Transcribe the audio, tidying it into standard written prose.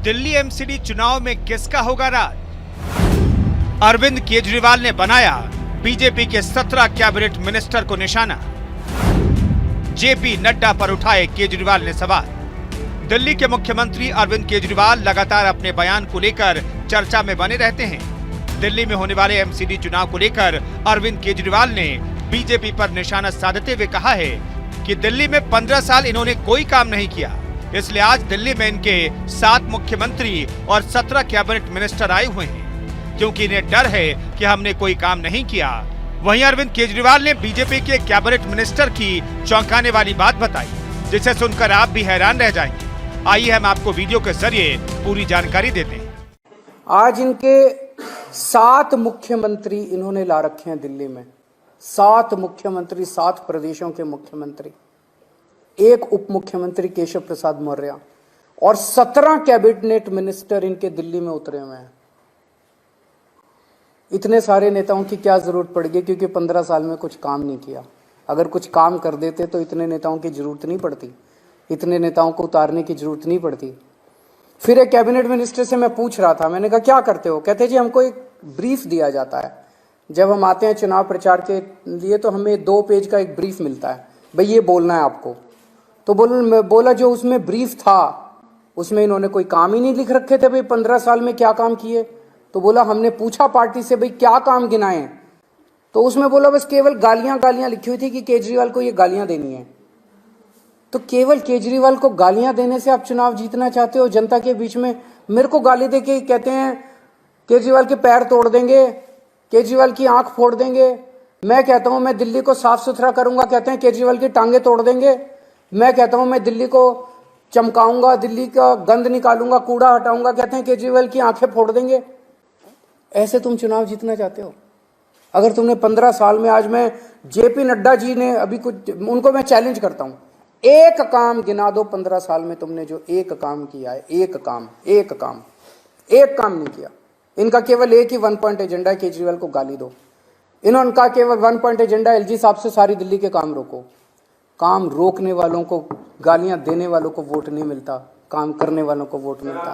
Delhi MCD चुनाव में किसका होगा राज? अरविंद केजरीवाल ने बनाया बीजेपी के 17 कैबिनेट मिनिस्टर को निशाना। जेपी नड्डा पर उठाए केजरीवाल ने सवाल। दिल्ली के मुख्यमंत्री अरविंद केजरीवाल लगातार अपने बयान को लेकर चर्चा में बने रहते हैं। दिल्ली में होने वाले एमसीडी चुनाव को लेकर अरविंद केजरीवाल ने बीजेपी पर निशाना साधते हुए कहा है कि दिल्ली में 15 साल इन्होंने कोई काम नहीं किया, इसलिए आज दिल्ली में इनके 7 मुख्यमंत्री और 17 कैबिनेट मिनिस्टर आए हुए हैं, क्योंकि इन्हें डर है कि हमने कोई काम नहीं किया। वहीं अरविंद केजरीवाल ने बीजेपी के कैबिनेट मिनिस्टर की चौंकाने वाली बात बताई, जिसे सुनकर आप भी हैरान रह जाएंगे। आइए हम आपको वीडियो के जरिए पूरी जानकारी देते हैं। आज इनके 7 मुख्यमंत्री इन्होंने ला रखे हैं दिल्ली में। 7 मुख्यमंत्री, 7 प्रदेशों के मुख्यमंत्री, 1 उप मुख्यमंत्री केशव प्रसाद मौर्य और 17 कैबिनेट मिनिस्टर इनके दिल्ली में उतरे हुए हैं। इतने सारे नेताओं की क्या जरूरत पड़ गई, क्योंकि 15 साल में कुछ काम नहीं किया। अगर कुछ काम कर देते तो इतने नेताओं की जरूरत नहीं पड़ती, इतने नेताओं को उतारने की जरूरत नहीं पड़ती। फिर एक कैबिनेट मिनिस्टर से मैं पूछ रहा था, मैंने कहा क्या करते हो? कहते जी हमको एक ब्रीफ दिया जाता है, जब हम आते हैं चुनाव प्रचार के लिए तो हमें 2 पेज का एक ब्रीफ मिलता है, भाई ये बोलना है आपको। तो बोला जो उसमें ब्रीफ था उसमें इन्होंने कोई काम ही नहीं लिख रखे थे, भाई 15 साल में क्या काम किए। तो बोला हमने पूछा पार्टी से भाई क्या काम गिनाए, तो उसमें बोला बस केवल गालियां लिखी हुई थी कि केजरीवाल को ये गालियां देनी है। तो केवल केजरीवाल को गालियां देने से आप चुनाव जीतना चाहते हो जनता के बीच में? मेरे को गाली देके कहते हैं केजरीवाल के पैर तोड़ देंगे, केजरीवाल की आंख फोड़ देंगे। मैं कहता हूं मैं दिल्ली को साफ सुथरा करूंगा, कहते हैं केजरीवाल की टांगे तोड़ देंगे। मैं कहता हूं मैं दिल्ली को चमकाऊंगा, दिल्ली का गंद निकालूंगा, कूड़ा हटाऊंगा, कहते हैं केजरीवाल की आंखें फोड़ देंगे। ऐसे तुम चुनाव जीतना चाहते हो? अगर तुमने 15 साल में, आज मैं जेपी नड्डा जी ने अभी कुछ, उनको मैं चैलेंज करता हूं, एक काम गिना दो 15 साल में तुमने जो एक काम किया है। एक काम नहीं किया। इनका केवल एक ही 1 पॉइंट एजेंडा है, केजरीवाल को गाली दो। इनका केवल 1 पॉइंट एजेंडा, एलजी साहब से सारी दिल्ली के काम रोको। काम रोकने वालों को, गालियां देने वालों को वोट नहीं मिलता, काम करने वालों को वोट मिलता।